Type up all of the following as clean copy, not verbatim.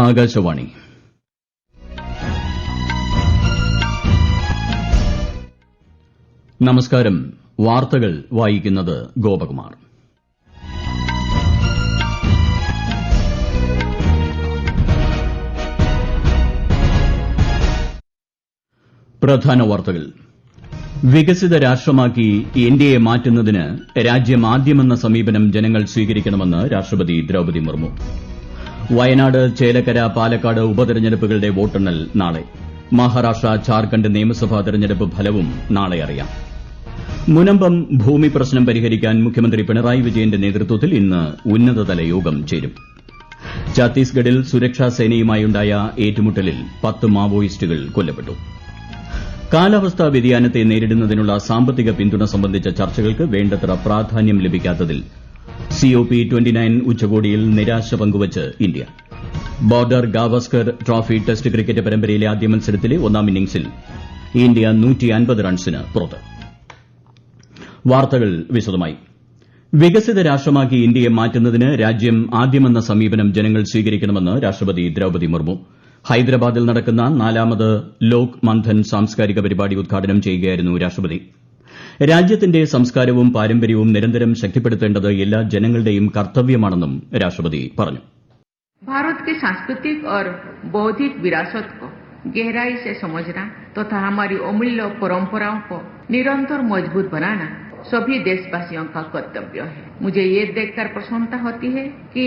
ആകാശവാണി നമസ്കാരം. വാർത്തകൾ വായിക്കുന്നത് ഗോപകുമാർ. പ്രധാന വാർത്തകൾ. വികസിത രാഷ്ട്രമാക്കി ഇന്ത്യയെ മാറ്റുന്നതിന് രാജ്യം ആദ്യമെന്ന സമീപനം ജനങ്ങൾ സ്വീകരിക്കണമെന്ന് രാഷ്ട്രപതി ദ്രൌപദി മുർമു. വയനാട്, ചേലക്കര, പാലക്കാട് ഉപതെരഞ്ഞെടുപ്പുകളുടെ വോട്ടെണ്ണൽ നാളെ. മഹാരാഷ്ട്ര, ഝാർഖണ്ഡ് നിയമസഭാ തെരഞ്ഞെടുപ്പ് ഫലവും നാളെ അറിയാം. മുനമ്പം ഭൂമി പ്രശ്നം പരിഹരിക്കാൻ മുഖ്യമന്ത്രി പിണറായി വിജയന്റെ നേതൃത്വത്തിൽ ഇന്ന് ഉന്നതതല യോഗം ചേരും. ഛത്തീസ്ഗഡിൽ സുരക്ഷാ സേനയുമായുണ്ടായ ഏറ്റുമുട്ടലിൽ 10 മാവോയിസ്റ്റുകൾ കൊല്ലപ്പെട്ടു. കാലാവസ്ഥാ വ്യതിയാനത്തെ നേരിടുന്നതിനുള്ള സാമ്പത്തിക പിന്തുണ സംബന്ധിച്ച ചർച്ചകൾക്ക് വേണ്ടത്ര പ്രാധാന്യം ലഭിക്കാത്തതിൽ COP29 ഉച്ചകോടിയിൽ നിരാശ പങ്കുവച്ച് India. Border Gavaskar trophy test cricket പരമ്പരയിലെ ആദ്യ മത്സരത്തിലെ ഒന്നാം ഇന്നിംഗ്സിൽ ഇന്ത്യ 150 റൺസിന് പുറത്ത്. വാർത്തകൾ വിശദമായി. വികസിത രാഷ്ട്രമാക്കി ഇന്ത്യയെ മാറ്റുന്നതിന് രാജ്യം ആദ്യമെന്ന സമീപനം ജനങ്ങൾ സ്വീകരിക്കണമെന്ന് രാഷ്ട്രപതി ദ്രൌപദി മുർമു. ഹൈദരാബാദിൽ നടക്കുന്ന 4ാമത് ലോക് മന്ഥൻ സാംസ്കാരിക പരിപാടി ഉദ്ഘാടനം ചെയ്യുകയായിരുന്നു രാഷ്ട്രപതി. രാജ്യത്തിന്റെ സംസ്കാരവും പാരമ്പര്യവും നിരന്തരം ശക്തിപ്പെടുത്തേണ്ടത് എല്ലാ ജനങ്ങളുടെയും കർത്തവ്യമാണെന്നും രാഷ്ട്രപതി പറഞ്ഞു. भारत की सांस्कृतिक और बौद्धिक विरासत को गहराई से समझना तथा हमारी अमूल्य परंपराओं को निरंतर मजबूत बनाना सभी देशवासियों का कर्तव्य है. मुझे ये देखकर प्रसन्नता होती है कि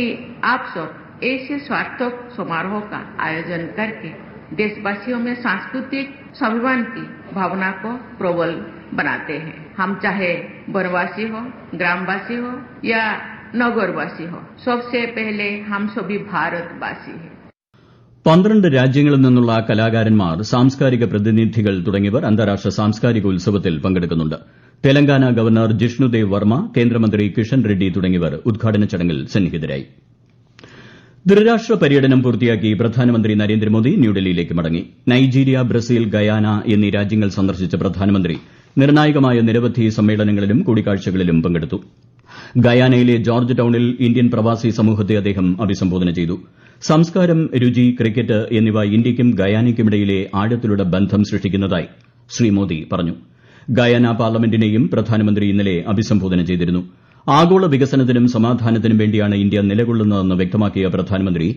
आप सब ऐसे सार्थक समारोह का आयोजन करके देशवासियों में सांस्कृतिक स्वाभिमान की भावना को प्रबल बनाते हैं. हम चाहे वनवासी हो, ग्रामवासी हो या नगरवासी हो, सबसे पहले हम सभी भारतवासी हैं. 12 രാജ്യങ്ങളിൽ നിന്നുള്ള കലാകാരന്മാർ, സാംസ്കാരിക പ്രതിനിധികൾ തുടങ്ങിയവർ അന്താരാഷ്ട്ര സാംസ്കാരിക ഉത്സവത്തിൽ പങ്കെടുക്കുന്നുണ്ട്. തെലങ്കാന ഗവർണർ ജിഷ്ണുദേവ് വർമ്മ, കേന്ദ്രമന്ത്രി കിഷൻ റെഡ്ഡി തുടങ്ങിയവർ ഉദ്ഘാടന ചടങ്ങിൽ സന്നിഹിതരായി. ത്രിരാഷ്ട്ര പര്യടനം പൂർത്തിയാക്കി പ്രധാനമന്ത്രി നരേന്ദ്രമോദി ന്യൂഡൽഹിയിലേക്ക് മടങ്ങി. നൈജീരിയ, ബ്രസീൽ, ഗയാന എന്നീ രാജ്യങ്ങൾ സന്ദർശിച്ച പ്രധാനമന്ത്രി നിർണായകമായ നിരവധി സമ്മേളനങ്ങളിലും കൂടിക്കാഴ്ചകളിലും പങ്കെടുത്തു. ഗയാനയിലെ ജോർജ് ടൌണിൽ ഇന്ത്യൻ പ്രവാസി സമൂഹത്തെ അദ്ദേഹം അഭിസംബോധന ചെയ്തു. സംസ്കാരം, രുചി, ക്രിക്കറ്റ് എന്നിവ ഇന്ത്യയ്ക്കും ഗയാനയ്ക്കുമിടയിലെ ആഴത്തിലുള്ള ബന്ധം സൃഷ്ടിക്കുന്നതായി ശ്രീ മോദി പറഞ്ഞു. ഗയാന പാർലമെന്റിനെയും പ്രധാനമന്ത്രി ഇന്നലെ അഭിസംബോധന ചെയ്തിരുന്നു. ആഗോള വികസനത്തിനും സമാധാനത്തിനും വേണ്ടിയാണ് ഇന്ത്യ നിലകൊള്ളുന്നതെന്ന് വ്യക്തമാക്കിയ പ്രധാനമന്ത്രി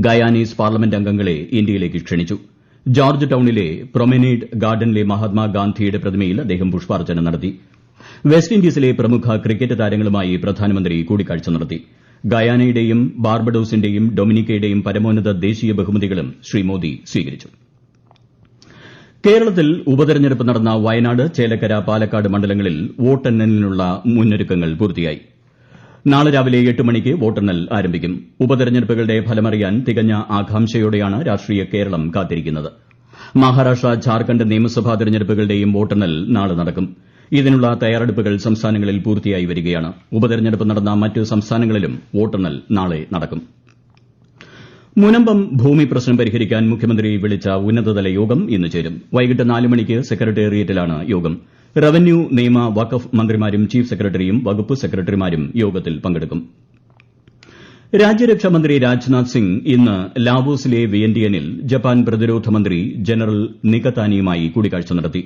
ഗയാനീസ് പാർലമെന്റ് അംഗങ്ങളെ ഇന്ത്യയിലേക്ക് ക്ഷണിച്ചു. ജോർജ് ടൌണിലെ പ്രൊമനേഡ് ഗാർഡനിലെ മഹാത്മാഗാന്ധിയുടെ പ്രതിമയിൽ അദ്ദേഹം പുഷ്പാർച്ചന നടത്തി. വെസ്റ്റ് ഇൻഡീസിലെ പ്രമുഖ ക്രിക്കറ്റ് താരങ്ങളുമായി പ്രധാനമന്ത്രി കൂടിക്കാഴ്ച നടത്തി. ഗയാനയുടെയും ബാർബഡോസിന്റെയും ഡൊമിനിക്കയുടെയും പരമോന്നത ദേശീയ ബഹുമതികളും ശ്രീ മോദി സ്വീകരിച്ചു. കേരളത്തിൽ ഉപതെരഞ്ഞെടുപ്പ് നടന്ന വയനാട്, ചേലക്കര, പാലക്കാട് മണ്ഡലങ്ങളിൽ വോട്ടെണ്ണലിനുള്ള മുന്നൊരുക്കങ്ങൾ പൂർത്തിയായി. നാളെ രാവിലെ 8 മണിക്ക് വോട്ടെണ്ണൽ ആരംഭിക്കും. ഉപതെരഞ്ഞെടുപ്പുകളുടെ ഫലമറിയാൻ തികഞ്ഞ ആകാംക്ഷയോടെയാണ് രാഷ്ട്രീയ കേരളം കാത്തിരിക്കുന്നത്. മഹാരാഷ്ട്ര, ഝാർഖണ്ഡ് നിയമസഭാ തെരഞ്ഞെടുപ്പുകളുടെയും വോട്ടെണ്ണൽ നാളെ നടക്കും. ഇതിനുള്ള തയ്യാറെടുപ്പുകൾ സംസ്ഥാനങ്ങളിൽ പൂർത്തിയായി വരികയാണ്. ഉപതെരഞ്ഞെടുപ്പ് നടന്ന മറ്റ് സംസ്ഥാനങ്ങളിലും വോട്ടെണ്ണൽ നാളെ നടക്കും. മുനമ്പം ഭൂമി പ്രശ്നം പരിഹരിക്കാൻ മുഖ്യമന്ത്രി വിളിച്ച ഉന്നതതല യോഗം ഇന്ന് ചേരും. വൈകിട്ട് 4 മണിക്ക് സെക്രട്ടേറിയറ്റിലാണ് യോഗം. റവന്യൂ, നിയമ, വഖഫ് മന്ത്രിമാരും ചീഫ് സെക്രട്ടറിയും വകുപ്പ് സെക്രട്ടറിമാരും യോഗത്തിൽ പങ്കെടുക്കും. രാജ്യരക്ഷാമന്ത്രി രാജ്നാഥ് സിംഗ് ഇന്ന് ലാവോസിലെ വിയന്റിയനിൽ ജപ്പാൻ പ്രതിരോധ മന്ത്രി ജനറൽ നികതാനിയുമായി കൂടിക്കാഴ്ച നടത്തി.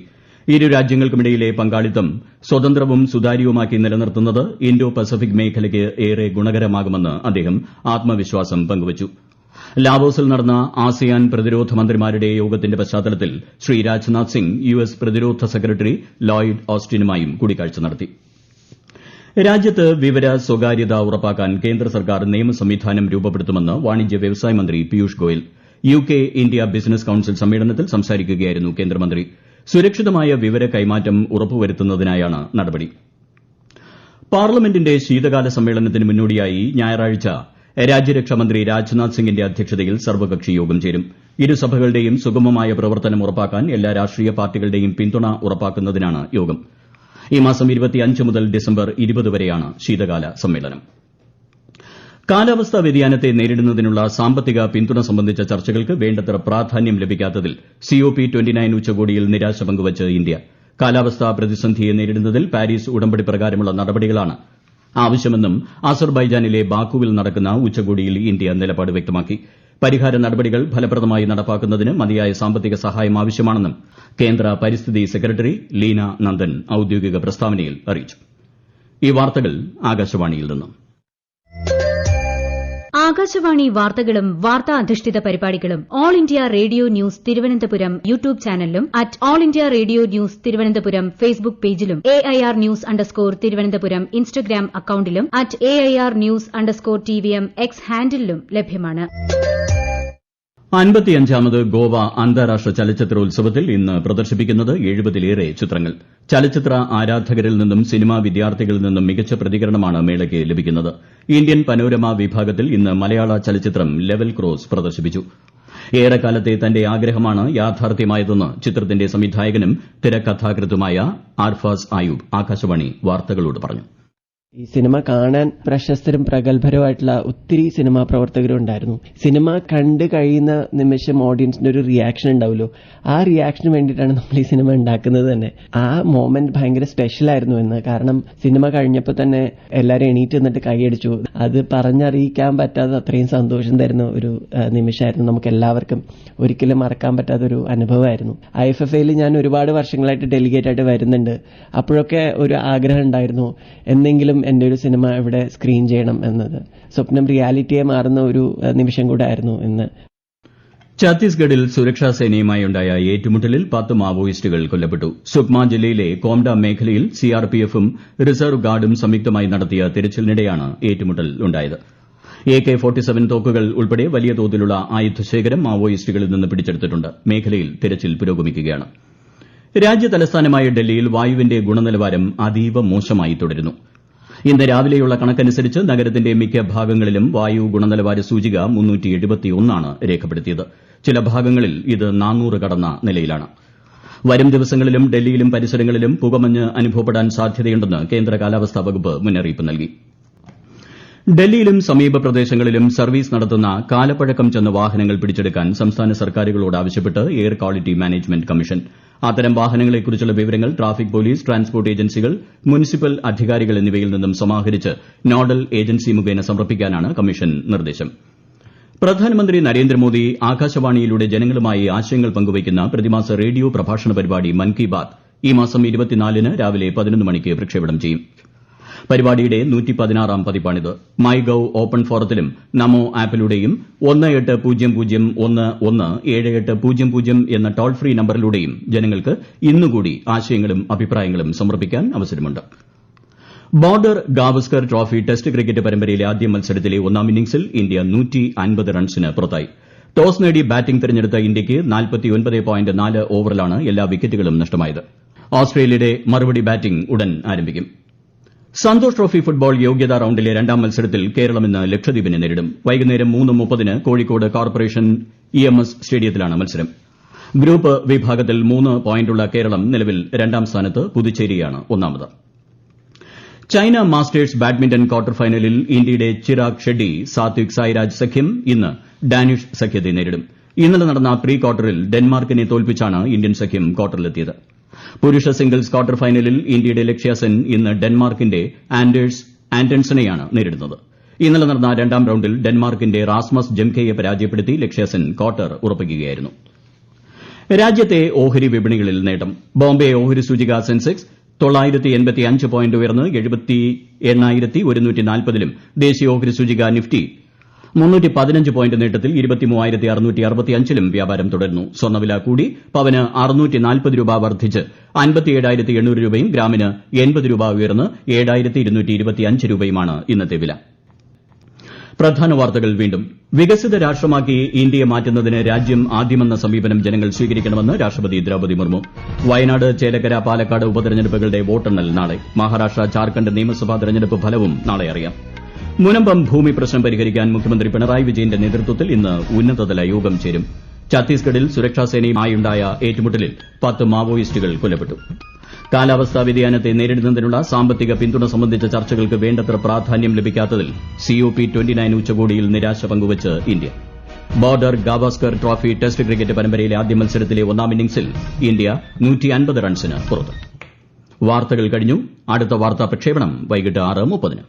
ഇരു രാജ്യങ്ങൾക്കുമിടയിലെ പങ്കാളിത്തം സ്വതന്ത്രവും സുതാര്യവുമാക്കി നിലനിർത്തുന്നത് ഇന്തോ പസഫിക് മേഖലയ്ക്ക് ഏറെ ഗുണകരമാകുമെന്ന് അദ്ദേഹം ആത്മവിശ്വാസം പങ്കുവച്ചു. ലാവോസിൽ നടന്ന ആസിയാൻ പ്രതിരോധ മന്ത്രിമാരുടെ യോഗത്തിന്റെ പശ്ചാത്തലത്തിൽ ശ്രീ രാജ്നാഥ് സിംഗ് US പ്രതിരോധ സെക്രട്ടറി ലോയിഡ് ഓസ്റ്റിനുമായും കൂടിക്കാഴ്ച നടത്തി. രാജ്യത്ത് വിവര സ്വകാര്യത ഉറപ്പാക്കാൻ കേന്ദ്ര സർക്കാർ നിയമ സംവിധാനം രൂപപ്പെടുത്തുമെന്ന് വാണിജ്യ വ്യവസായ മന്ത്രി Piyush Goyal. UK India business council സമ്മേളനത്തിൽ സംസാരിക്കുകയായിരുന്നു കേന്ദ്രമന്ത്രി. സുരക്ഷിതമായ വിവര കൈമാറ്റം ഉറപ്പുവരുത്തുന്നതിനായാണ് നടപടി. പാർലമെന്റിന്റെ ശീതകാല സമ്മേളനത്തിന് മുന്നോടിയായി ഞായറാഴ്ച രാജ്യരക്ഷാമന്ത്രി രാജ്നാഥ് സിംഗിന്റെ അധ്യക്ഷതയിൽ സർവകക്ഷി യോഗം ചേരും. ഇരുസഭകളുടെയും സുഗമമായ പ്രവർത്തനം ഉറപ്പാക്കാൻ എല്ലാ രാഷ്ട്രീയ പാർട്ടികളുടെയും പിന്തുണ ഉറപ്പാക്കുന്നതിനാണ് യോഗം. ഈ മാസം 25 മുതൽ ഡിസംബർ 20 വരെയാണ് ശീതകാല സമ്മേളനം. കാലാവസ്ഥാ വ്യതിയാനത്തെ നേരിടുന്നതിനുള്ള സാമ്പത്തിക പിന്തുണ സംബന്ധിച്ച ചർച്ചകൾക്ക് വേണ്ടത്ര പ്രാധാന്യം ലഭിക്കാത്തതിൽ COP29 ഉച്ചകോടിയിൽ നിരാശ പങ്കുവച്ച് ഇന്ത്യ. കാലാവസ്ഥാ പ്രതിസന്ധിയെ നേരിടുന്നതിൽ പാരീസ് ഉടമ്പടി പ്രകാരമുള്ള നടപടികളാണ് ആവശ്യമെന്നും അസർബൈജാനിലെ ബാക്കുവിൽ നടക്കുന്ന ഉച്ചകോടിയിൽ ഇന്ത്യ നിലപാട് വ്യക്തമാക്കി. പരിഹാര നടപടികൾ ഫലപ്രദമായി നടപ്പാക്കുന്നതിന് മതിയായ സാമ്പത്തിക സഹായം ആവശ്യമാണെന്നും കേന്ദ്ര പരിസ്ഥിതി സെക്രട്ടറി ലീന നന്ദൻ ഔദ്യോഗിക പ്രസ്താവനയിൽ അറിയിച്ചു. ഈ വാർത്തകൾ ആകാശവാണിയിൽ നിന്നും. ആകാശവാണി വാർത്തകളും വാർത്താ അധിഷ്ഠിത പരിപാടികളും all India radio news Thiruvananthapuram YouTube ചാനലിലും at all India radio news Thiruvananthapuram Facebook പേജിലും AIR ന്യൂസ് _ ഇൻസ്റ്റഗ്രാം അക്കൌണ്ടിലും അറ്റ് AIR ന്യൂസ് _ X ഹാൻഡിലും ലഭ്യമാണ്. 55ാമത് ഗോവ അന്താരാഷ്ട്ര ചലച്ചിത്രോത്സവത്തിൽ ഇന്ന് പ്രദർശിപ്പിക്കുന്നത് 70ലേറെ ചിത്രങ്ങൾ. ചലച്ചിത്ര ആരാധകരിൽ നിന്നും സിനിമാ വിദ്യാർത്ഥികളിൽ നിന്നും മികച്ച പ്രതികരണമാണ് മേളയ്ക്ക് ലഭിക്കുന്നത്. ഇന്ത്യൻ പനോരമ വിഭാഗത്തിൽ ഇന്ന് മലയാള ചലച്ചിത്രം ലെവൽ ക്രോസ് പ്രദർശിപ്പിച്ചു. ഏറെക്കാലത്തെ തന്റെ ആഗ്രഹമാണ് യാഥാർത്ഥ്യമായതെന്ന് ചിത്രത്തിന്റെ സംവിധായകനും തിരക്കഥാകൃത്തുമായ ആർഫാസ് ആയൂബ് ആകാശവാണി വാർത്തകളോട് പറഞ്ഞു. ഈ സിനിമ കാണാൻ പ്രശസ്തരും പ്രഗത്ഭരുമായിട്ടുള്ള ഒത്തിരി സിനിമാ പ്രവർത്തകരും ഉണ്ടായിരുന്നു. സിനിമ കണ്ടു കഴിയുന്ന നിമിഷം ഓഡിയൻസിന്റെ ഒരു റിയാക്ഷൻ ഉണ്ടാവുമല്ലോ, ആ റിയാക്ഷന് വേണ്ടിയിട്ടാണ് നമ്മൾ ഈ സിനിമ ഉണ്ടാക്കുന്നത് തന്നെ. ആ മൊമെന്റ് ഭയങ്കര സ്പെഷ്യൽ ആയിരുന്നു എന്ന്. കാരണം സിനിമ കഴിഞ്ഞപ്പോൾ തന്നെ എല്ലാവരും എണീറ്റ് നിന്നിട്ട് കൈയടിച്ചു. അത് പറഞ്ഞറിയിക്കാൻ പറ്റാത്ത അത്രയും സന്തോഷം തരുന്ന ഒരു നിമിഷമായിരുന്നു. നമുക്ക് എല്ലാവർക്കും ഒരിക്കലും മറക്കാൻ പറ്റാത്തൊരു അനുഭവമായിരുന്നു. IFFAയിൽ ഞാൻ ഒരുപാട് വർഷങ്ങളായിട്ട് ഡെലിഗേറ്റ് ആയിട്ട് വരുന്നുണ്ട്. അപ്പോഴൊക്കെ ഒരു ആഗ്രഹം ഉണ്ടായിരുന്നു, എന്തെങ്കിലും എന്റെ ഒരു സിനിമ ഇവിടെ സ്ക്രീൻ ചെയ്യണം എന്നത്. സ്വപ്നം റിയാലിറ്റിയെ മാറുന്ന ഒരു നിമിഷം കൂടെ ആയിരുന്നു ഇന്ന്. ഛത്തീസ്ഗഡിൽ സുരക്ഷാ സേനയുമായുണ്ടായ ഏറ്റുമുട്ടലിൽ 10 മാവോയിസ്റ്റുകൾ കൊല്ലപ്പെട്ടു. സുക്മ ജില്ലയിലെ കോംഡ മേഖലയിൽ CRPFും റിസർവ് ഗാർഡും സംയുക്തമായി നടത്തിയ തിരച്ചിലിനിടെയാണ് ഏറ്റുമുട്ടൽ ഉണ്ടായത്. AK-47 തോക്കുകൾ ഉൾപ്പെടെ വലിയ തോതിലുള്ള ആയുധശേഖരം മാവോയിസ്റ്റുകളിൽ നിന്ന് പിടിച്ചെടുത്തിട്ടുണ്ട്. മേഖലയിൽ തിരച്ചിൽ പുരോഗമിക്കുകയാണ്. രാജ്യതലസ്ഥാനമായ ഡൽഹിയിൽ വായുവിന്റെ ഗുണനിലവാരം അതീവ മോശമായി തുടരുന്നു. ഇന്ന് രാവിലെയുള്ള കണക്കനുസരിച്ച് നഗരത്തിന്റെ മിക്ക ഭാഗങ്ങളിലും വായു ഗുണനിലവാര സൂചിക 371 ആണ് രേഖപ്പെടുത്തിയത്. ചില ഭാഗങ്ങളിൽ ഇത് 400 കടന്ന നിലയിലാണ്. വരും ദിവസങ്ങളിലും ഡൽഹിയിലും പരിസരങ്ങളിലും പുകമഞ്ഞ് അനുഭവപ്പെടാൻ സാധ്യതയുണ്ടെന്ന് കേന്ദ്ര കാലാവസ്ഥാ വകുപ്പ് മുന്നറിയിപ്പ് നൽകി. ഡൽഹിയിലും സമീപ പ്രദേശങ്ങളിലും സർവീസ് നടത്തുന്ന കാലപ്പഴക്കം ചെന്ന വാഹനങ്ങൾ പിടിച്ചെടുക്കാൻ സംസ്ഥാന സർക്കാരുകളോട് ആവശ്യപ്പെട്ട് എയർ ക്വാളിറ്റി മാനേജ്മെന്റ് കമ്മീഷൻ. അത്തരം വാഹനങ്ങളെക്കുറിച്ചുള്ള വിവരങ്ങൾ ട്രാഫിക് പോലീസ്, ട്രാൻസ്പോർട്ട് ഏജൻസികൾ, മുനിസിപ്പൽ അധികാരികൾ എന്നിവയിൽ നിന്നും സമാഹരിച്ച് നോഡൽ ഏജൻസി മുഖേന സമർപ്പിക്കാനാണ് കമ്മീഷൻ നിർദ്ദേശം. പ്രധാനമന്ത്രി നരേന്ദ്രമോദി ആകാശവാണിയിലൂടെ ജനങ്ങളുമായി ആശയങ്ങൾ പങ്കുവയ്ക്കുന്ന പ്രതിമാസ റേഡിയോ പ്രഭാഷണ പരിപാടി മൻ കി ബാത് ഈ മാസം 24-ന് രാവിലെ 11 മണിക്ക് പ്രക്ഷേപണം ചെയ്യും. പരിപാടിയുടെ 116ാം പതിപ്പാണിത്. മൈ ഗവ് ഓപ്പൺ ഫോറത്തിലും നമോ ആപ്പിലൂടെയും 1801117800 എന്ന ടോൾ ഫ്രീ നമ്പറിലൂടെയും ജനങ്ങൾക്ക് ഇന്നുകൂടി ആശയങ്ങളും അഭിപ്രായങ്ങളും സമർപ്പിക്കാൻ അവസരമുണ്ട്. Border Gavaskar trophy test cricket പരമ്പരയിലെ ആദ്യ മത്സരത്തിലെ ഒന്നാം ഇന്നിംഗ്സിൽ ഇന്ത്യ 150 റൺസിന് പുറത്തായി. ടോസ് നേടി ബാറ്റിംഗ് തെരഞ്ഞെടുത്ത ഇന്ത്യയ്ക്ക് 49.4 ഓവറിലാണ് എല്ലാ വിക്കറ്റുകളും നഷ്ടമായത്. ഓസ്ട്രേലിയയുടെ മറുപടി ബാറ്റിംഗ് ഉടൻ ആരംഭിക്കും. സന്തോഷ് ട്രോഫി ഫുട്ബോൾ യോഗ്യതാ റൌണ്ടിലെ രണ്ടാം മത്സരത്തിൽ കേരളം ഇന്ന് ലക്ഷദ്വീപിനെ നേരിടും. വൈകുന്നേരം 3:30-ന് കോഴിക്കോട് കോർപ്പറേഷൻ EMS സ്റ്റേഡിയത്തിലാണ് മത്സരം. ഗ്രൂപ്പ് വിഭാഗത്തിൽ 3 പോയിന്റുള്ള കേരളം നിലവിൽ രണ്ടാം സ്ഥാനത്ത്. പുതുച്ചേരിയാണ് ഒന്നാമത്. ചൈന മാസ്റ്റേഴ്സ് ബാഡ്മിന്റൺ ക്വാർട്ടർ ഫൈനലിൽ ഇന്ത്യയുടെ ചിരാഗ് ഷെഡ്ഡി സാത്വിക് സായിരാജ് സഖ്യം ഇന്ന് ഡാനിഷ് സഖ്യത്തെ നേരിടും. ഇന്നലെ നടന്ന പ്രീ ക്വാർട്ടറിൽ ഡെൻമാർക്കിനെ തോൽപ്പിച്ചാണ് ഇന്ത്യൻ സഖ്യം ക്വാർട്ടറിലെത്തിയത്. പുരുഷ സിംഗിൾസ് ക്വാർട്ടർ ഫൈനലിൽ ഇന്ത്യയുടെ ലക്ഷ്യ സെൻ ഇന്ന് ഡെൻമാർക്കിന്റെ ആൻഡേഴ്സ് ആന്റൺസനെയാണ് നേരിടുന്നത്. ഇന്നലെ നടന്ന രണ്ടാം റൌണ്ടിൽ ഡെൻമാർക്കിന്റെ റാസ്മസ് ജംകെയെ പരാജയപ്പെടുത്തി ലക്ഷ്യ സെൻ ക്വാർട്ടർ ഉറപ്പിക്കുകയായിരുന്നു. രാജ്യത്തെ ഓഹരി വിപണികളിൽ നേട്ടം. ബോംബെ ഓഹരി സൂചിക സെൻസെക്സ് 985 പോയിന്റ് ഉയർന്ന് 78,140-ലും ദേശീയ ഓഹരി സൂചിക നിഫ്റ്റി 315 പോയിന്റ് നേട്ടത്തിൽ 23,665-ലും വ്യാപാരം തുടരുന്നു. സ്വർണ്ണവില കൂടി. പവന് 640 രൂപ വർദ്ധിച്ച് 57,800 രൂപയും ഗ്രാമിന് 80 രൂപ ഉയർന്ന് 7,225 രൂപയുമാണ് ഇന്നത്തെ വില. പ്രധാന വാർത്തകൾ വീണ്ടും. വികസിത രാഷ്ട്രമാക്കി ഇന്ത്യയെ മാറ്റുന്നതിന് രാജ്യം ആദ്യമെന്ന സമീപനം ജനങ്ങൾ സ്വീകരിക്കണമെന്ന് രാഷ്ട്രപതി ദ്രൌപദി മുർമു. വയനാട്, ചേലക്കര, പാലക്കാട് ഉപതെരഞ്ഞെടുപ്പുകളുടെ വോട്ടെണ്ണൽ നാളെ. മഹാരാഷ്ട്ര, ജാർഖണ്ഡ് നിയമസഭാ തെരഞ്ഞെടുപ്പ് ഫലവും നാളെ അറിയാം. മുനമ്പം ഭൂമി പ്രശ്നം പരിഹരിക്കാൻ മുഖ്യമന്ത്രി പിണറായി വിജയന്റെ നേതൃത്വത്തിൽ ഇന്ന് ഉന്നതതല യോഗം ചേരും. ഛത്തീസ്ഗഡിൽ സുരക്ഷാസേനയുമായുണ്ടായ ഏറ്റുമുട്ടലിൽ 10 മാവോയിസ്റ്റുകൾ കൊല്ലപ്പെട്ടു. കാലാവസ്ഥാ വ്യതിയാനത്തെ നേരിടുന്നതിനുള്ള സാമ്പത്തിക പിന്തുണ സംബന്ധിച്ച ചർച്ചകൾക്ക് വേണ്ടത്ര പ്രാധാന്യം ലഭിക്കാത്തതിൽ COP29 ഉച്ചകോടിയിൽ നിരാശ പങ്കുവച്ച് India. Border Gavaskar trophy test cricket പരമ്പരയിലെ ആദ്യ മത്സരത്തിലെ ഒന്നാം ഇന്നിംഗ്സിൽ ഇന്ത്യ 150 റൺസിന് പുറത്ത്. വാർത്തകൾ കഴിഞ്ഞു. അടുത്ത വാർത്താ പ്രക്ഷേപണം വൈകിട്ട് 6:30-ന്.